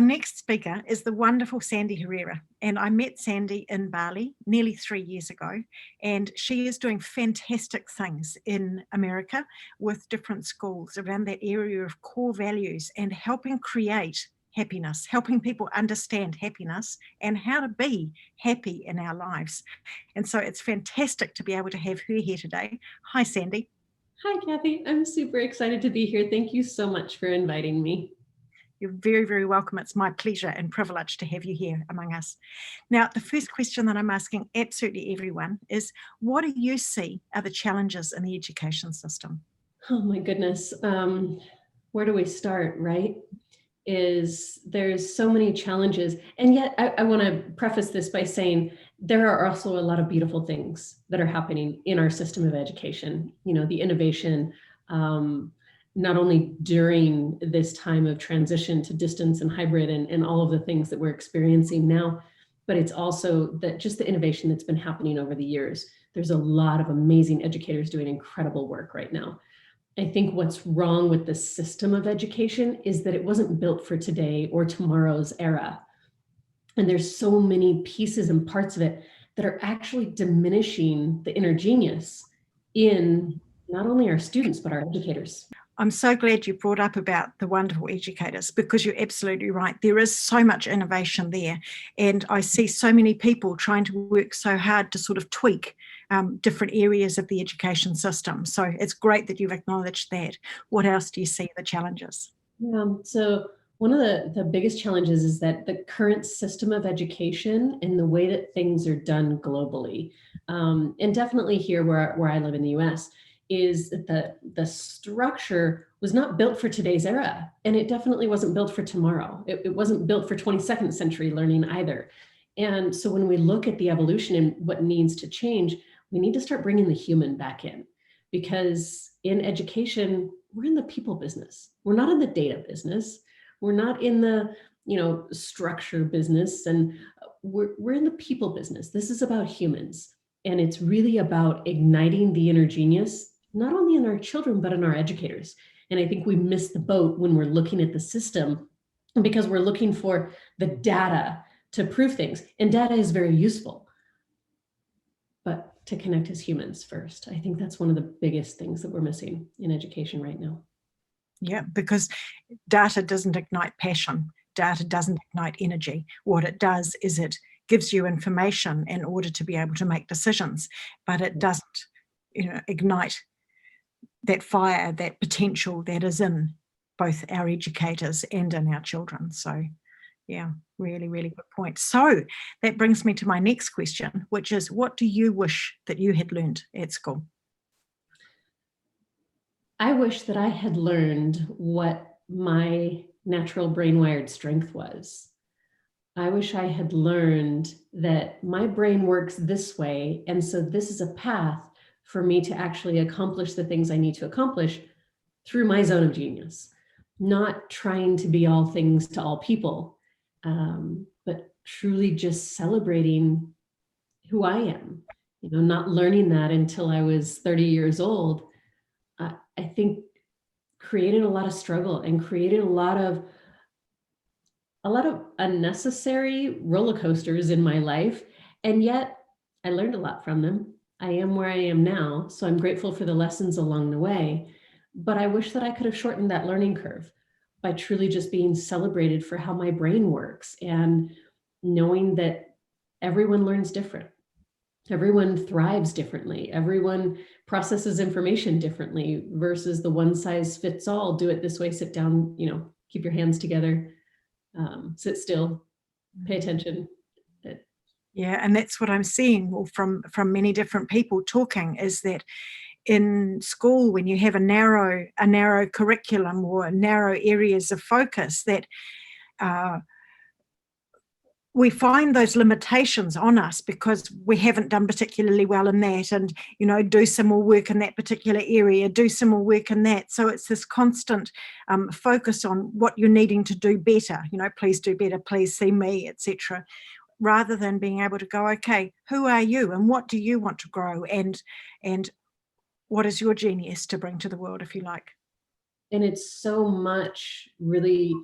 our next speaker is the wonderful Sandi Herrera, and I met Sandi in Bali nearly 3 years ago, and she is doing fantastic things in America with different schools around that area of core values and helping create happiness, helping people understand happiness and how to be happy in our lives. And so it's fantastic to be able to have her here today. Hi, Sandi. Hi, Cathy. I'm super excited to be here. Thank you so much for inviting me. You're very, very welcome. It's my pleasure and privilege to have you here among us. Now, the first question that I'm asking absolutely everyone is, what do you see are the challenges in the education system? Oh my goodness. Where do we start, right? There's so many challenges. And yet I want to preface this by saying there are also a lot of beautiful things that are happening in our system of education. You know, the innovation, not only during this time of transition to distance and hybrid and all of the things that we're experiencing now, but it's also just the innovation that's been happening over the years. There's a lot of amazing educators doing incredible work right now. I think what's wrong with the system of education is that it wasn't built for today or tomorrow's era. And there's so many pieces and parts of it that are actually diminishing the inner genius in not only our students, but our educators. I'm so glad you brought up about the wonderful educators, because you're absolutely right. There is so much innovation there. And I see so many people trying to work so hard to sort of tweak different areas of the education system. So it's great that you've acknowledged that. What else do you see the challenges? Yeah, so one of the biggest challenges is that the current system of education and the way that things are done globally, and definitely here where I live in the US, is that the structure was not built for today's era, and it definitely wasn't built for tomorrow. It wasn't built for 22nd century learning either. And so when we look at the evolution and what needs to change, we need to start bringing the human back in, because in education, we're in the people business. We're not in the data business. We're not in the structure business, and we're in the people business. This is about humans, and it's really about igniting the inner genius, not only in our children, but in our educators. And I think we miss the boat when we're looking at the system, because we're looking for the data to prove things. And data is very useful, but to connect as humans first. I think that's one of the biggest things that we're missing in education right now. Yeah, because data doesn't ignite passion. Data doesn't ignite energy. What it does is it gives you information in order to be able to make decisions, but it doesn't, ignite that fire, that potential that is in both our educators and in our children. So yeah, really, really good point. So that brings me to my next question, which is, what do you wish that you had learned at school? I wish that I had learned what my natural brain-wired strength was. I wish I had learned that my brain works this way, and so this is a path for me to actually accomplish the things I need to accomplish through my zone of genius, not trying to be all things to all people, but truly just celebrating who I am. Not learning that until I was 30 years old, I think created a lot of struggle and created a lot of unnecessary roller coasters in my life. And yet I learned a lot from them. I am where I am now, so I'm grateful for the lessons along the way. But I wish that I could have shortened that learning curve by truly just being celebrated for how my brain works and knowing that everyone learns different. Everyone thrives differently. Everyone processes information differently versus the one size fits all. Do it this way, sit down, keep your hands together, sit still, pay attention. Yeah, and that's what I'm seeing from many different people talking, is that in school, when you have a narrow curriculum or narrow areas of focus, that we find those limitations on us because we haven't done particularly well in that, and do some more work in that particular area, do some more work in that. So it's this constant focus on what you're needing to do better, please do better, please see me, etc., rather than being able to go, okay, who are you and what do you want to grow, and what is your genius to bring to the world, if you like. And it's so much really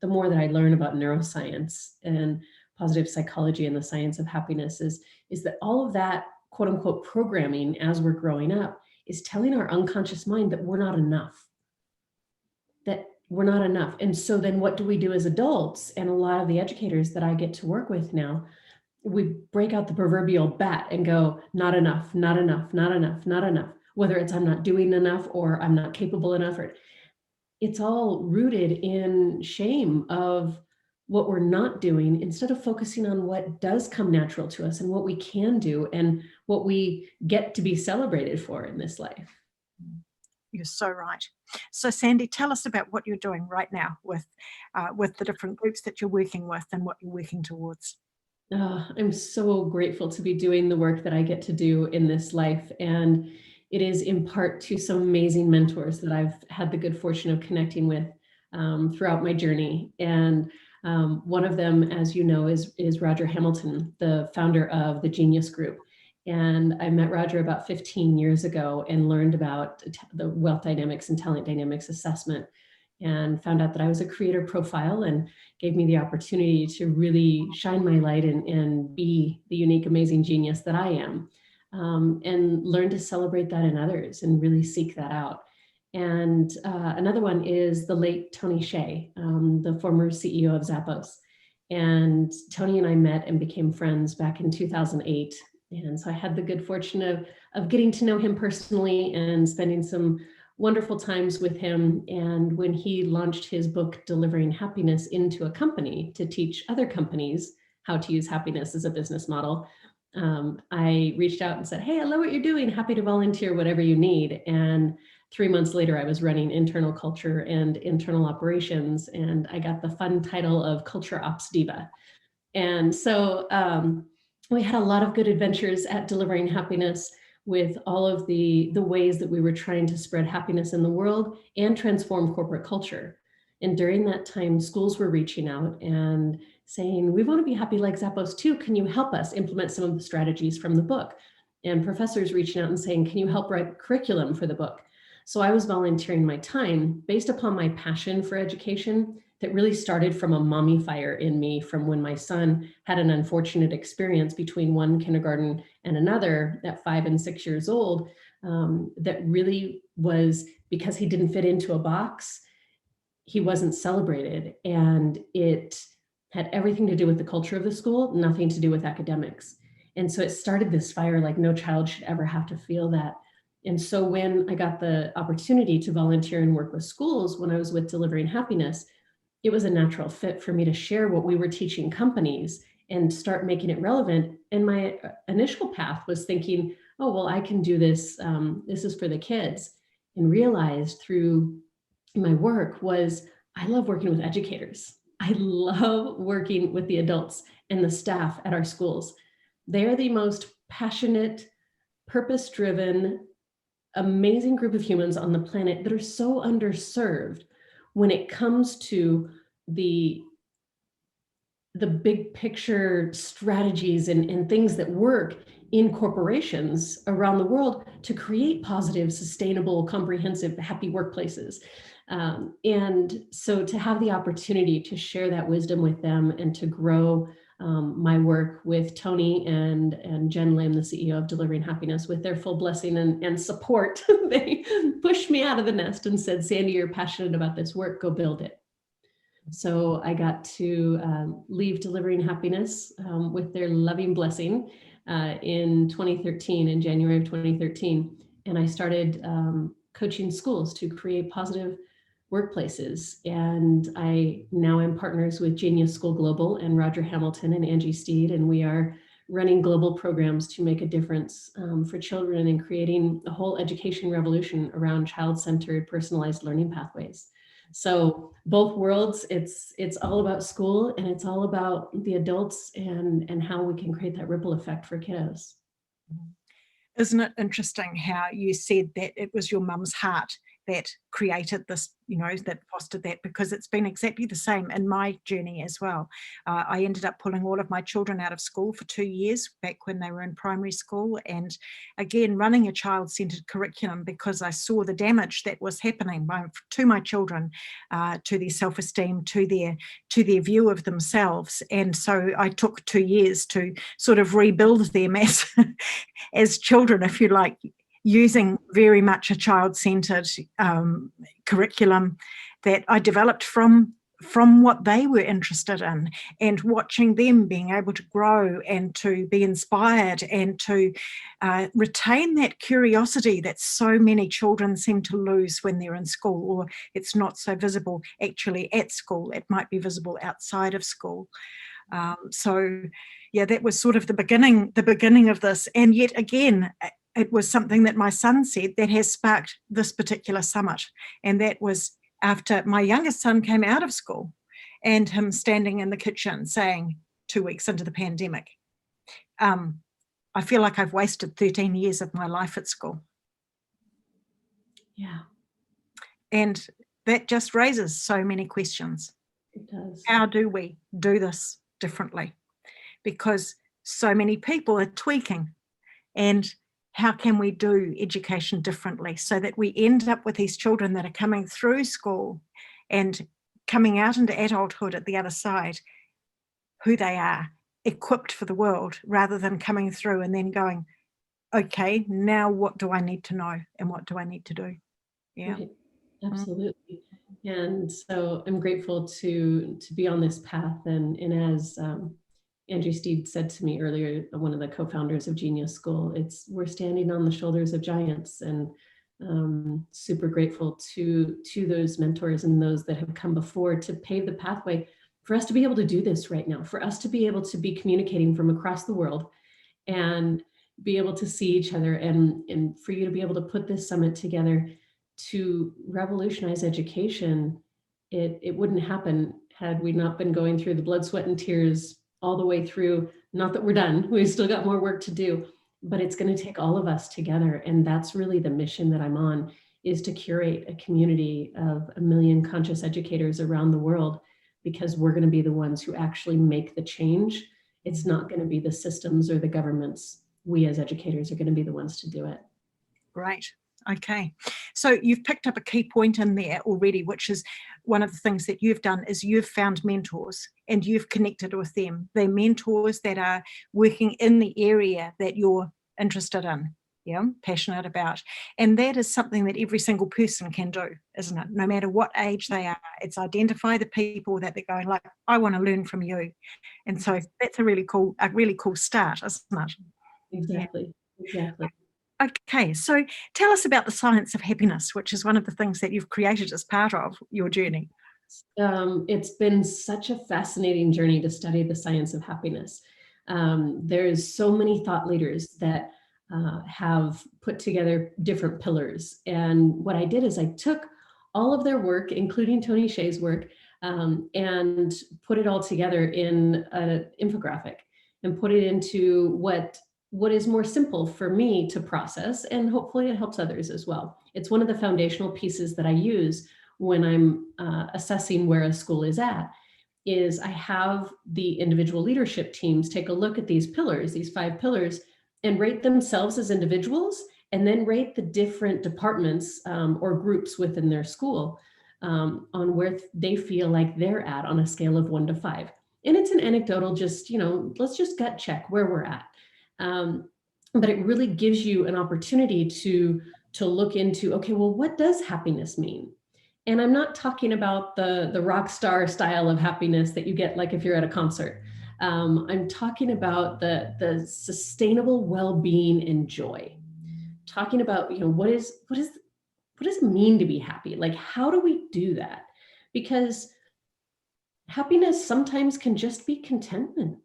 the more that I learn about neuroscience and positive psychology and the science of happiness is that all of that quote unquote programming as we're growing up is telling our unconscious mind that we're not enough, that we're not enough. And so then what do we do as adults? And a lot of the educators that I get to work with now, we break out the proverbial bat and go, not enough, not enough, not enough, not enough. Whether it's I'm not doing enough or I'm not capable enough, or it's all rooted in shame of what we're not doing instead of focusing on what does come natural to us and what we can do and what we get to be celebrated for in this life. You're so right. So Sandi, tell us about what you're doing right now with the different groups that you're working with and what you're working towards. I'm so grateful to be doing the work that I get to do in this life. And it is in part to some amazing mentors that I've had the good fortune of connecting with throughout my journey. And one of them, as you know, is Roger Hamilton, the founder of the Genius Group. And I met Roger about 15 years ago and learned about the wealth dynamics and talent dynamics assessment, and found out that I was a creator profile, and gave me the opportunity to really shine my light and be the unique, amazing genius that I am, and learn to celebrate that in others and really seek that out. And another one is the late Tony Hsieh, the former CEO of Zappos. And Tony and I met and became friends back in 2008. And so I had the good fortune of getting to know him personally and spending some wonderful times with him. And when he launched his book, Delivering Happiness, into a company to teach other companies how to use happiness as a business model, I reached out and said, hey, I love what you're doing. Happy to volunteer, whatever you need. And 3 months later, I was running internal culture and internal operations. And I got the fun title of Culture Ops Diva. And so we had a lot of good adventures at Delivering Happiness with all of the ways that we were trying to spread happiness in the world and transform corporate culture. And during that time, schools were reaching out and saying, we want to be happy like Zappos too. Can you help us implement some of the strategies from the book? And professors reaching out and saying, can you help write curriculum for the book? So I was volunteering my time based upon my passion for education that really started from a mommy fire in me from when my son had an unfortunate experience between one kindergarten and another at 5 and 6 years old, that really was because he didn't fit into a box. He wasn't celebrated, and it had everything to do with the culture of the school, nothing to do with academics. And so it started this fire like no child should ever have to feel that. And so when I got the opportunity to volunteer and work with schools when I was with Delivering Happiness, it was a natural fit for me to share what we were teaching companies and start making it relevant. And my initial path was thinking, oh, well, I can do this. This is for the kids. And realized through my work was I love working with educators. I love working with the adults and the staff at our schools. They are the most passionate, purpose-driven, amazing group of humans on the planet that are so underserved when it comes to the big picture strategies and things that work in corporations around the world to create positive, sustainable, comprehensive, happy workplaces. And so to have the opportunity to share that wisdom with them and to grow my work with Tony and Jen Lim, the CEO of Delivering Happiness, with their full blessing and support, they pushed me out of the nest and said, Sandi, you're passionate about this work, go build it. So I got to leave Delivering Happiness with their loving blessing in 2013, in January of 2013. And I started coaching schools to create positive workplaces. And I now am partners with Genius School Global and Roger Hamilton and Angie Steed. And we are running global programs to make a difference for children and creating a whole education revolution around child-centered personalized learning pathways. So both worlds, it's all about school and it's all about the adults and how we can create that ripple effect for kiddos. Isn't it interesting how you said that it was your mum's heart that created this, that fostered that, because it's been exactly the same in my journey as well. I ended up pulling all of my children out of school for 2 years back when they were in primary school, and again running a child-centered curriculum because I saw the damage that was happening to my children, to their self-esteem, to their view of themselves. And so I took 2 years to sort of rebuild them as children, if you like, using very much a child-centered curriculum that I developed from what they were interested in, and watching them being able to grow and to be inspired and to retain that curiosity that so many children seem to lose when they're in school, or it's not so visible actually at school. It might be visible outside of school. So yeah, that was sort of the beginning of this. And yet again, it was something that my son said that has sparked this particular summit. And that was after my youngest son came out of school, and him standing in the kitchen saying 2 weeks into the pandemic, I feel like I've wasted 13 years of my life at school. Yeah. And that just raises so many questions. It does. How do we do this differently? Because so many people are tweaking, and how can we do education differently so that we end up with these children that are coming through school and coming out into adulthood at the other side, who they are, equipped for the world, rather than coming through and then going, okay, now what do I need to know and what do I need to do? Yeah. Right. Absolutely. And so I'm grateful to be on this path. And as Andrew Steed said to me earlier, one of the co-founders of Genius School, we're standing on the shoulders of giants, and super grateful to those mentors and those that have come before to pave the pathway for us to be able to do this right now, for us to be able to be communicating from across the world and be able to see each other, and for you to be able to put this summit together to revolutionize education. It wouldn't happen had we not been going through the blood, sweat, and tears all the way through. Not that we're done, we've still got more work to do, but it's going to take all of us together. And that's really the mission that I'm on, is to curate a community of 1 million conscious educators around the world, because we're going to be the ones who actually make the change. It's not going to be the systems or the governments. We as educators are going to be the ones to do it. Great. Okay. So you've picked up a key point in there already, which is one of the things that you've done is you've found mentors and you've connected with them. They're mentors that are working in the area that you're interested in, passionate about. And that is something that every single person can do, isn't it? No matter what age they are, it's identify the people that they're going like, I want to learn from you. And so that's a really cool start, isn't it? Exactly. Yeah. Exactly. Okay, so tell us about the science of happiness, which is one of the things that you've created as part of your journey. It's been such a fascinating journey to study the science of happiness. There's so many thought leaders that have put together different pillars. And what I did is I took all of their work, including Tony Hsieh's work, and put it all together in an infographic and put it into what is more simple for me to process, and hopefully it helps others as well. It's one of the foundational pieces that I use when I'm assessing where a school is at, is I have the individual leadership teams take a look at these pillars, these 5 pillars, and rate themselves as individuals, and then rate the different departments or groups within their school on where they feel like they're at on a scale of 1 to 5. And it's an anecdotal, just, let's just gut check where we're at. But it really gives you an opportunity to look into, okay, well, what does happiness mean? And I'm not talking about the rock star style of happiness that you get like if you're at a concert. I'm talking about the sustainable well-being and joy. Talking about, what does it mean to be happy? Like, how do we do that? Because happiness sometimes can just be contentment.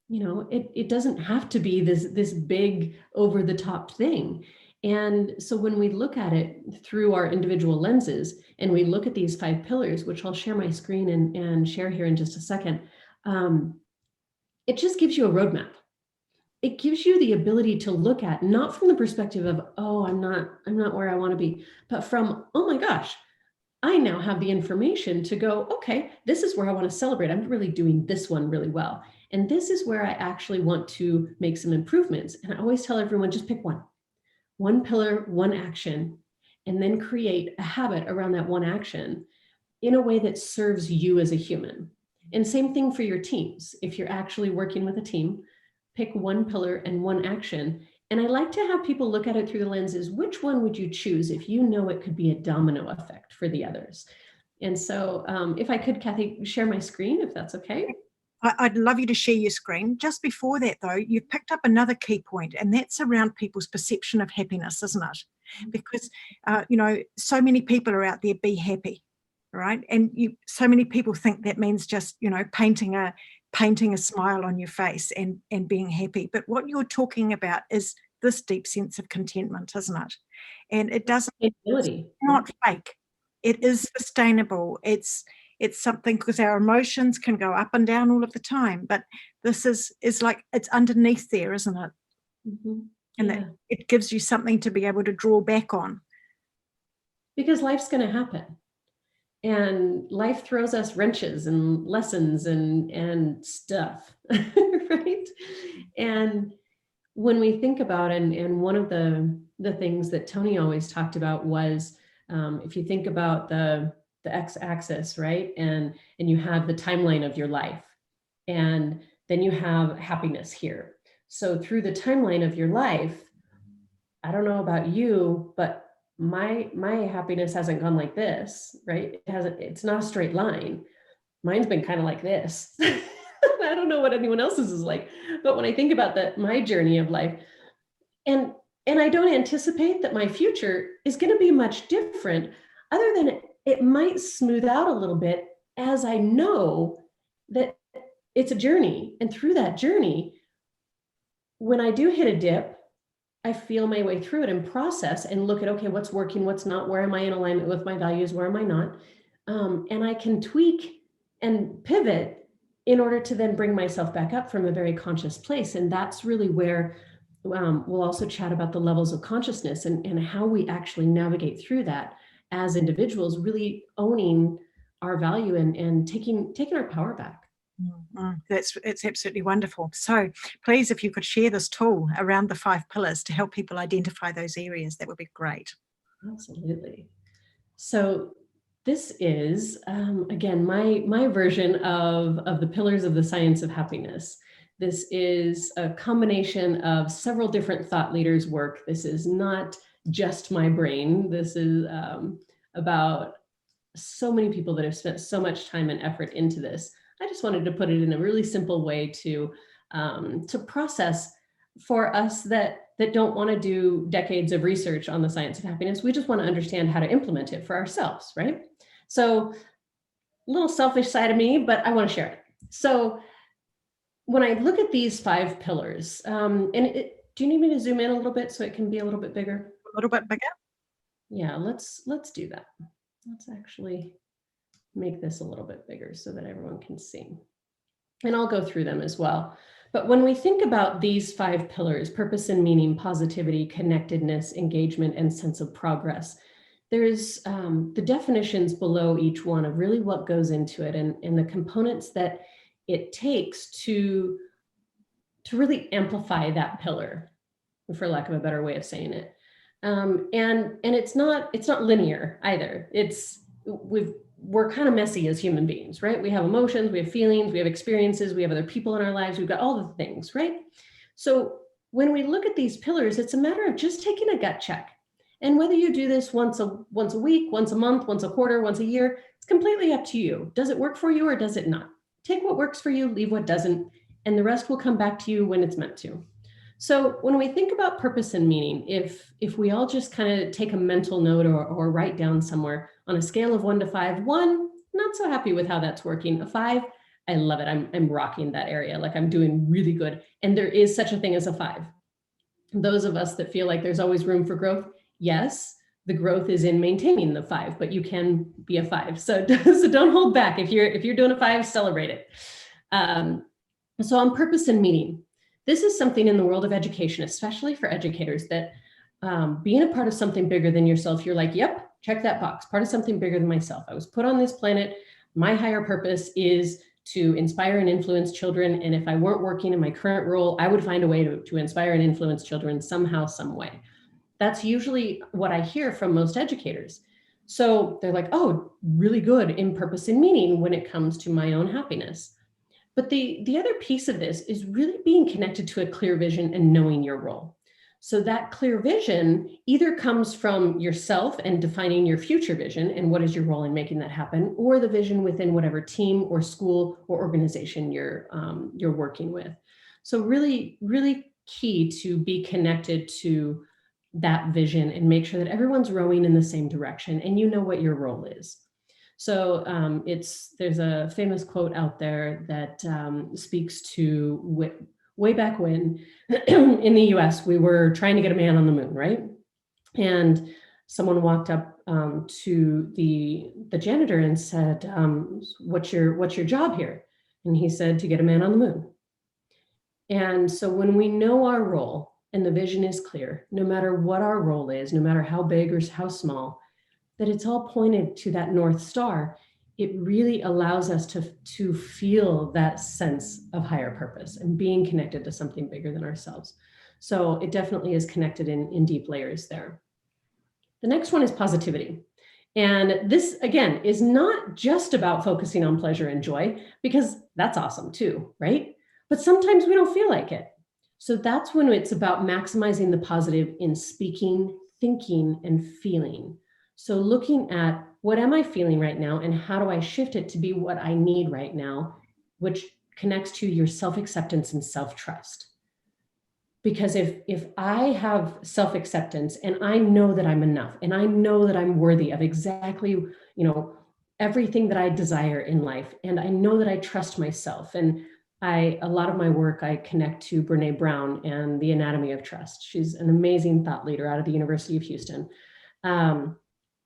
It doesn't have to be this big over the top thing. And so when we look at it through our individual lenses and we look at these 5 pillars, which I'll share my screen and share here in just a second, it just gives you a roadmap. it gives you the ability to look at, not from the perspective of, oh, I'm not where I want to be, but from, oh my gosh, I now have the information to go, okay, this is where I want to celebrate. I'm really doing this one really well. And this is where I actually want to make some improvements. And I always tell everyone, just pick one pillar, one action, and then create a habit around that one action in a way that serves you as a human. And same thing for your teams. If you're actually working with a team, pick one pillar and one action. And I like to have people look at it through the lenses, which one would you choose if you know it could be a domino effect for the others? And so if I could, Cathy, share my screen, if that's okay. I'd love you to share your screen. Just before that, though, you've picked up another key point, and that's around people's perception of happiness, isn't it? Because, so many people are out there, be happy, right? And so many people think that means just, painting a smile on your face and being happy. But what you're talking about is this deep sense of contentment, isn't it? And it's not fake. It is sustainable. It's something, because our emotions can go up and down all of the time, but this is like, it's underneath there, isn't it? Mm-hmm. And that it gives you something to be able to draw back on. Because life's going to happen. And life throws us wrenches and lessons and stuff, right? And when we think about, and one of the things that Tony always talked about was, if you think about the x-axis, right? And you have the timeline of your life, and then you have happiness here. So through the timeline of your life, I don't know about you, but my happiness hasn't gone like this, right? It's not a straight line. Mine's been kind of like this. I don't know what anyone else's is like, but when I think about my journey of life, and I don't anticipate that my future is going to be much different, other than it might smooth out a little bit as I know that it's a journey. And through that journey, when I do hit a dip, I feel my way through it and process and look at, okay, what's working, what's not, where am I in alignment with my values, where am I not? And I can tweak and pivot in order to then bring myself back up from a very conscious place. And that's really where we'll also chat about the levels of consciousness and how we actually navigate through that as individuals, really owning our value and taking our power back. It's absolutely wonderful. So please, if you could share this tool around the 5 pillars to help people identify those areas, that would be great. Absolutely. So this is, again, my version of the pillars of the science of happiness. This is a combination of several different thought leaders' work. This is not just my brain. This is about so many people that have spent so much time and effort into this. I just wanted to put it in a really simple way to process for us that don't want to do decades of research on the science of happiness. We just want to understand how to implement it for ourselves, right? So, a little selfish side of me, but I want to share it. So, when I look at these 5 pillars, do you need me to zoom in a little bit so it can be a little bit bigger? A little bit bigger? Yeah, let's do that. Let's actually make this a little bit bigger so that everyone can see. And I'll go through them as well. But when we think about these 5 pillars, purpose and meaning, positivity, connectedness, engagement, and sense of progress, there's the definitions below each one of really what goes into it and the components that it takes to really amplify that pillar, for lack of a better way of saying it. And it's not linear either. We're kind of messy as human beings, right? We have emotions, we have feelings, we have experiences, we have other people in our lives, we've got all the things, right? So when we look at these pillars, it's a matter of just taking a gut check. And whether you do this once a week, once a month, once a quarter, once a year, it's completely up to you. Does it work for you or does it not? Take what works for you, leave what doesn't, and the rest will come back to you when it's meant to. So when we think about purpose and meaning, if we all just kind of take a mental note or write down somewhere on a scale of 1 to 5, 1, not so happy with how that's working. A 5, I love it. I'm rocking that area. Like I'm doing really good. And there is such a thing as a 5. Those of us that feel like there's always room for growth, yes, the growth is in maintaining the 5, but you can be a 5. So don't hold back. If you're doing a 5, celebrate it. So on purpose and meaning, this is something in the world of education, especially for educators, that being a part of something bigger than yourself, you're like, yep, check that box, part of something bigger than myself. I was put on this planet. My higher purpose is to inspire and influence children. And if I weren't working in my current role, I would find a way to inspire and influence children somehow, some way. That's usually what I hear from most educators. So they're like, oh, really good in purpose and meaning when it comes to my own happiness. But the other piece of this is really being connected to a clear vision and knowing your role. So that clear vision either comes from yourself and defining your future vision and what is your role in making that happen, or the vision within whatever team or school or organization you're working with. So really, really key to be connected to that vision and make sure that everyone's rowing in the same direction and you know what your role is. So there's a famous quote out there that speaks to way back when in the US, we were trying to get a man on the moon, right? And someone walked up to the janitor and said, what's your job here? And he said, to get a man on the moon. And so when we know our role and the vision is clear, no matter what our role is, no matter how big or how small, that it's all pointed to that North Star, it really allows us to feel that sense of higher purpose and being connected to something bigger than ourselves. So it definitely is connected in deep layers there. The next one is positivity. And this, again, is not just about focusing on pleasure and joy, because that's awesome too, right? But sometimes we don't feel like it. So that's when it's about maximizing the positive in speaking, thinking, and feeling. So looking at what am I feeling right now and how do I shift it to be what I need right now, which connects to your self-acceptance and self-trust. Because if I have self-acceptance and I know that I'm enough and I know that I'm worthy of exactly, everything that I desire in life, and I know that I trust myself, and a lot of my work, I connect to Brené Brown and the Anatomy of Trust. She's an amazing thought leader out of the University of Houston.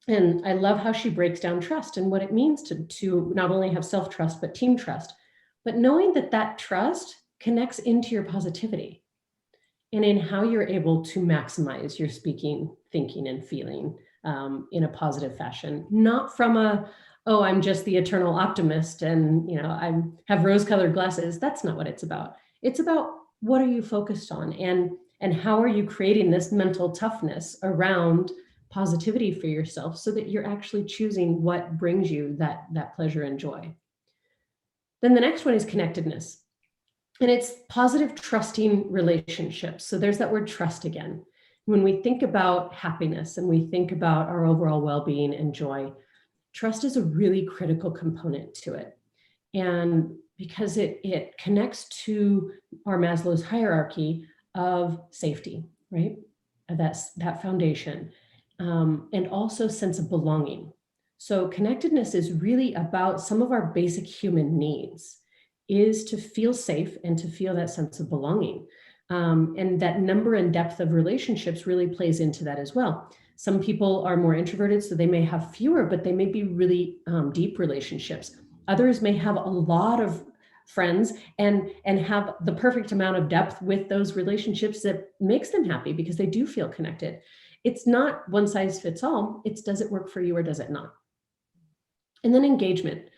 And I love how she breaks down trust and what it means to not only have self-trust, but team trust, but knowing that trust connects into your positivity and in how you're able to maximize your speaking, thinking, and feeling in a positive fashion, not from I'm just the eternal optimist and, I have rose-colored glasses. That's not what it's about. It's about what are you focused on and how are you creating this mental toughness around positivity for yourself so that you're actually choosing what brings you that pleasure and joy. Then the next one is connectedness. And it's positive, trusting relationships. So there's that word trust again. When we think about happiness and we think about our overall well-being and joy, trust is a really critical component to it. And because it connects to our Maslow's hierarchy of safety, right? That's that foundation. And also sense of belonging. So connectedness is really about some of our basic human needs, is to feel safe and to feel that sense of belonging. And that number and depth of relationships really plays into that as well. Some people are more introverted, so they may have fewer, but they may be really deep relationships. Others may have a lot of friends and have the perfect amount of depth with those relationships that makes them happy because they do feel connected. It's not one size fits all. It's does it work for you or does it not? And then engagement.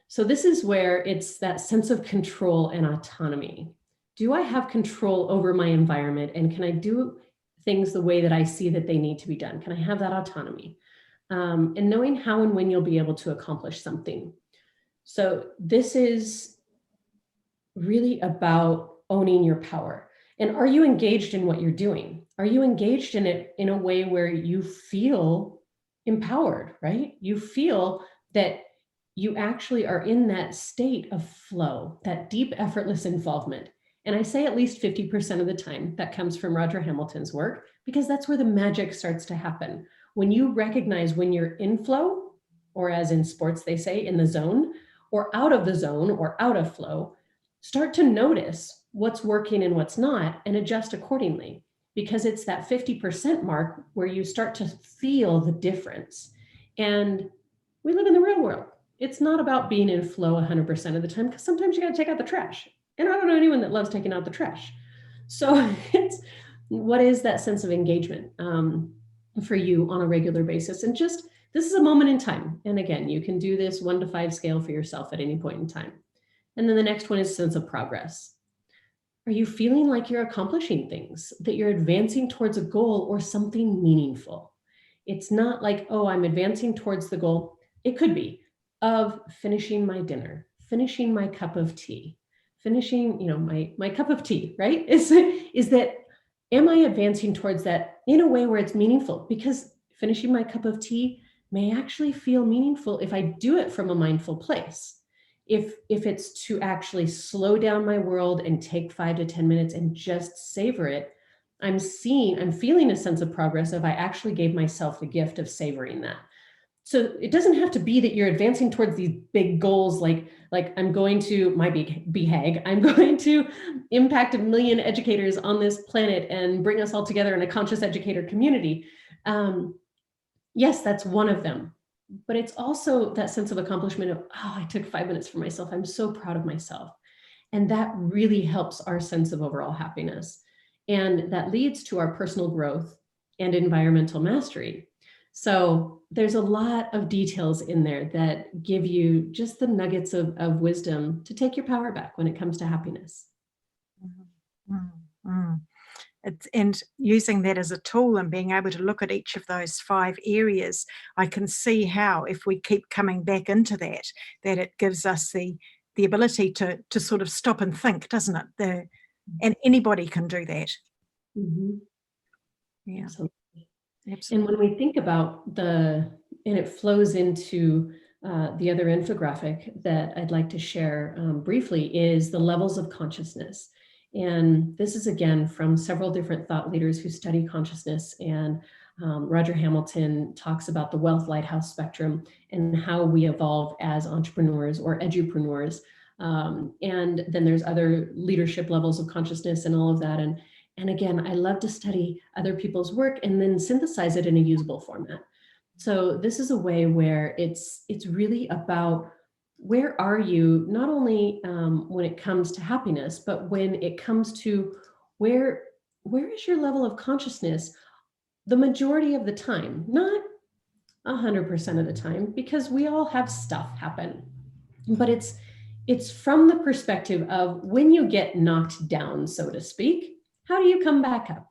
So this is where it's that sense of control and autonomy. Do I have control over my environment and can I do things the way that I see that they need to be done? Can I have that autonomy? And knowing how and when you'll be able to accomplish something. So this is really about owning your power. And are you engaged in what you're doing? Are you engaged in it in a way where you feel empowered, right? You feel that you actually are in that state of flow, that deep, effortless involvement. And I say at least 50% of the time that comes from Roger Hamilton's work, because that's where the magic starts to happen. When you recognize when you're in flow, or as in sports, they say in the zone, or out of the zone or out of flow, start to notice what's working and what's not and adjust accordingly, because it's that 50% mark where you start to feel the difference. And we live in the real world. It's not about being in flow 100% of the time, because sometimes you got to take out the trash. And I don't know anyone that loves taking out the trash. So what is that sense of engagement for you on a regular basis? And just, this is a moment in time. And again, you can do this 1 to 5 scale for yourself at any point in time. And then the next one is sense of progress. Are you feeling like you're accomplishing things, that you're advancing towards a goal or something meaningful? It's not like, oh, I'm advancing towards the goal. It could be of finishing my dinner, finishing my cup of tea, finishing, my cup of tea, right? Is that, am I advancing towards that in a way where it's meaningful? Because finishing my cup of tea may actually feel meaningful if I do it from a mindful place. If it's to actually slow down my world and take 5 to 10 minutes and just savor it, I'm feeling a sense of progress if I actually gave myself the gift of savoring that. So it doesn't have to be that you're advancing towards these big goals, like I'm going to, my BHAG, I'm going to impact 1 million educators on this planet and bring us all together in a conscious educator community. Yes, that's one of them. But it's also that sense of accomplishment of, oh, I took 5 minutes for myself. I'm so proud of myself. And that really helps our sense of overall happiness. And that leads to our personal growth and environmental mastery. So there's a lot of details in there that give you just the nuggets of wisdom to take your power back when it comes to happiness. Mm-hmm. And using that as a tool and being able to look at each of those 5 areas, I can see how, if we keep coming back into that it gives us the ability to sort of stop and think, doesn't it? And anybody can do that. Mm-hmm. Yeah, absolutely. Absolutely. And when we think about and it flows into the other infographic that I'd like to share briefly, is the levels of consciousness. And this is, again, from several different thought leaders who study consciousness. And Roger Hamilton talks about the wealth lighthouse spectrum and how we evolve as entrepreneurs or edupreneurs. And then there's other leadership levels of consciousness and all of that. And again, I love to study other people's work and then synthesize it in a usable format. So this is a way where it's really about, where are you, not only when it comes to happiness, but when it comes to where is your level of consciousness the majority of the time, not 100% of the time, because we all have stuff happen. But it's from the perspective of, when you get knocked down, so to speak, how do you come back up?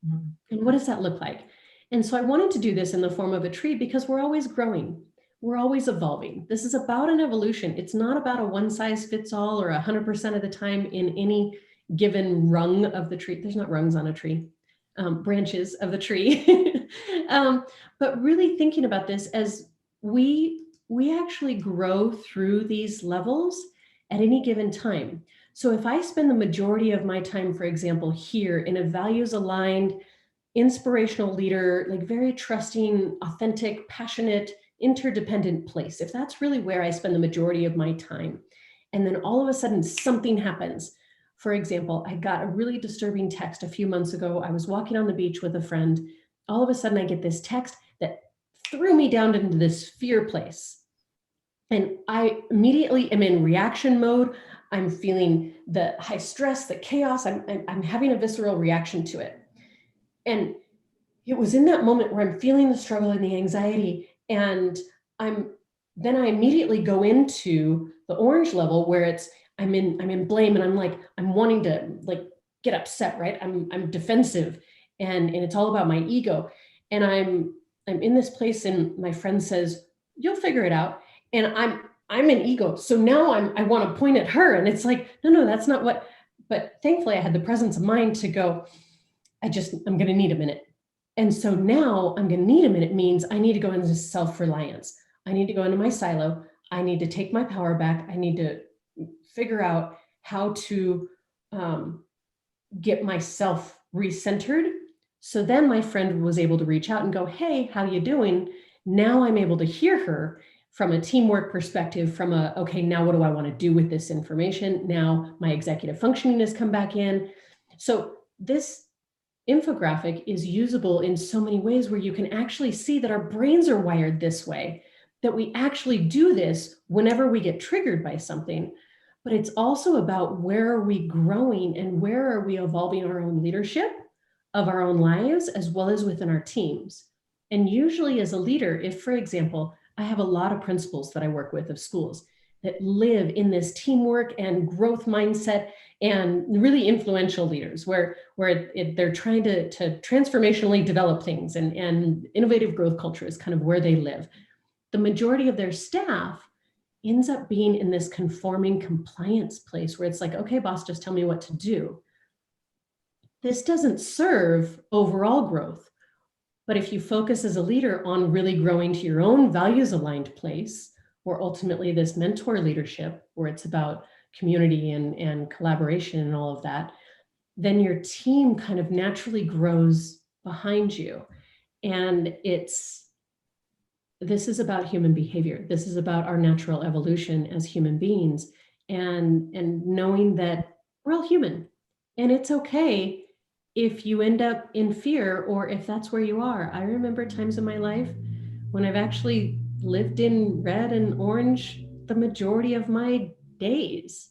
Mm-hmm. And what does that look like? And so I wanted to do this in the form of a tree, because we're always growing. We're always evolving. This is about an evolution. It's not about a one size fits all or 100% of the time in any given rung of the tree. There's not rungs on a tree, branches of the tree. But really thinking about this as we actually grow through these levels at any given time. So if I spend the majority of my time, for example, here in a values aligned, inspirational leader, like very trusting, authentic, passionate, interdependent place, if that's really where I spend the majority of my time, and then all of a sudden something happens. For example, I got a really disturbing text a few months ago. I was walking on the beach with a friend. All of a sudden I get this text that threw me down into this fear place. And I immediately am in reaction mode. I'm feeling the high stress, the chaos. I'm having a visceral reaction to it. And it was in that moment where I'm feeling the struggle and the anxiety. And then I immediately go into the orange level, where I'm in blame, and I'm wanting to get upset, right? I'm defensive, and it's all about my ego. And I'm in this place, and my friend says, "You'll figure it out." And I'm an ego. So now I want to point at her, and it's like, no, that's not what. But thankfully I had the presence of mind to go, I'm going to need a minute. And so now I'm going to need a minute means I need to go into self-reliance. I need to go into my silo. I need to take my power back. I need to figure out how to get myself recentered. So then my friend was able to reach out and go, "Hey, how you doing?" Now I'm able to hear her from a teamwork perspective, from okay, now what do I want to do with this information? Now my executive functioning has come back in. So this infographic is usable in so many ways, where you can actually see that our brains are wired this way, that we actually do this whenever we get triggered by something. but it's also about where are we growing and where are we evolving our own leadership of our own lives as well as within our teams. And usually as a leader, if, for example, I have a lot of principals that I work with of schools that live in this teamwork and growth mindset, and really influential leaders where they're trying to transformationally develop things, and innovative growth culture is kind of where they live. The majority of their staff ends up being in this conforming compliance place where it's like, okay, boss, just tell me what to do. This doesn't serve overall growth. But if you focus as a leader on really growing to your own values aligned place, or ultimately this mentor leadership, where it's about community and collaboration and all of that, then your team kind of naturally grows behind you. And this is about human behavior. This is about our natural evolution as human beings, and knowing that we're all human, and it's okay if you end up in fear or if that's where you are. I remember times in my life when I've actually lived in red and orange the majority of my days.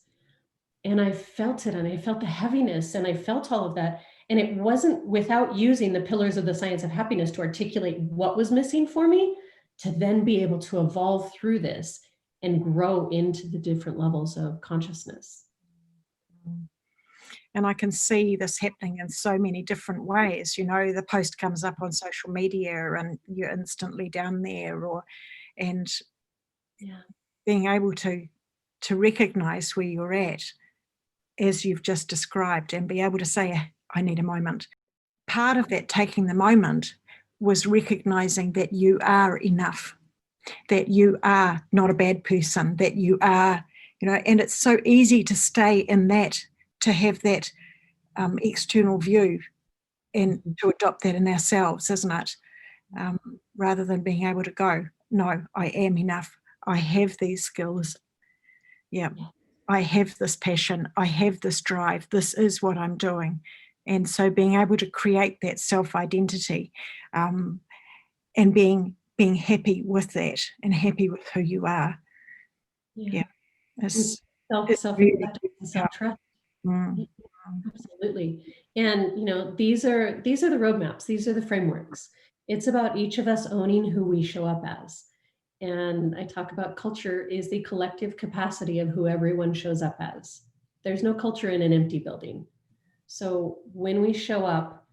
And I felt it, and I felt the heaviness, and I felt all of that. And it wasn't without using the pillars of the science of happiness to articulate what was missing for me, to then be able to evolve through this and grow into the different levels of consciousness. And I can see this happening in so many different ways. You know, the post comes up on social media and you're instantly down there, and being able to recognize where you're at, as you've just described, and be able to say, I need a moment. Part of that taking the moment was recognizing that you are enough, that you are not a bad person, that you are, you know, and it's so easy to stay in that, to have that external view and to adopt that in ourselves, isn't it? Rather than being able to go, no, I am enough. I have these skills. Yeah. I have this passion. I have this drive. This is what I'm doing. And so being able to create that self-identity, and being happy with that and happy with who you are. Self-acceptance and self-trust. Absolutely. And you know, these are the roadmaps, these are the frameworks. It's about each of us owning who we show up as. And I talk about culture is the collective capacity of who everyone shows up as. There's no culture in an empty building. So when we show up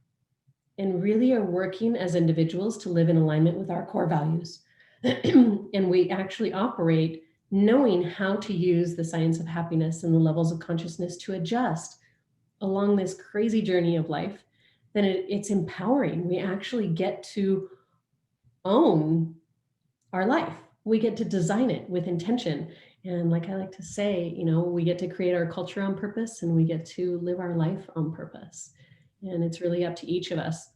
and really are working as individuals to live in alignment with our core values, and we actually operate knowing how to use the science of happiness and the levels of consciousness to adjust along this crazy journey of life, then it's empowering. We actually get to own our life. We get to design it with intention. And like I like to say, you know, we get to create our culture on purpose, and we get to live our life on purpose. And it's really up to each of us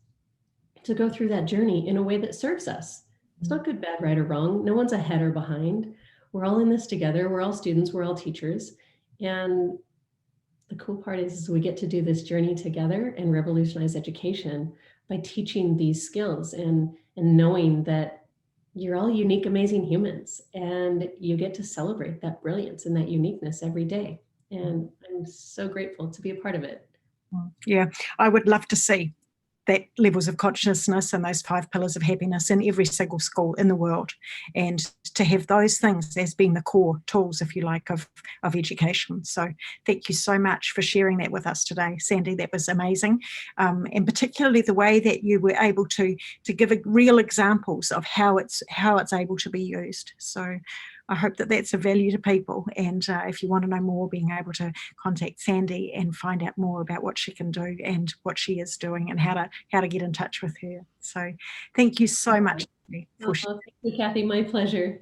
to go through that journey in a way that serves us. It's not good, bad, right, or wrong. No one's ahead or behind. We're all in this together. We're all students. We're all teachers. And the cool part is we get to do this journey together and revolutionize education by teaching these skills and knowing that you're all unique, amazing humans, and you get to celebrate that brilliance and that uniqueness every day. And I'm so grateful to be a part of it. Yeah, I would love to see that levels of consciousness and those 5 pillars of happiness in every single school in the world, and to have those things as being the core tools, if you like, of education. So thank you so much for sharing that with us today, Sandi. That was amazing, and particularly the way that you were able to give real examples of how it's able to be used. So I hope that that's of value to people. And if you want to know more, being able to contact Sandi and find out more about what she can do and what she is doing and how to get in touch with her. So thank you so much for sharing. Thank you, Cathy. My pleasure.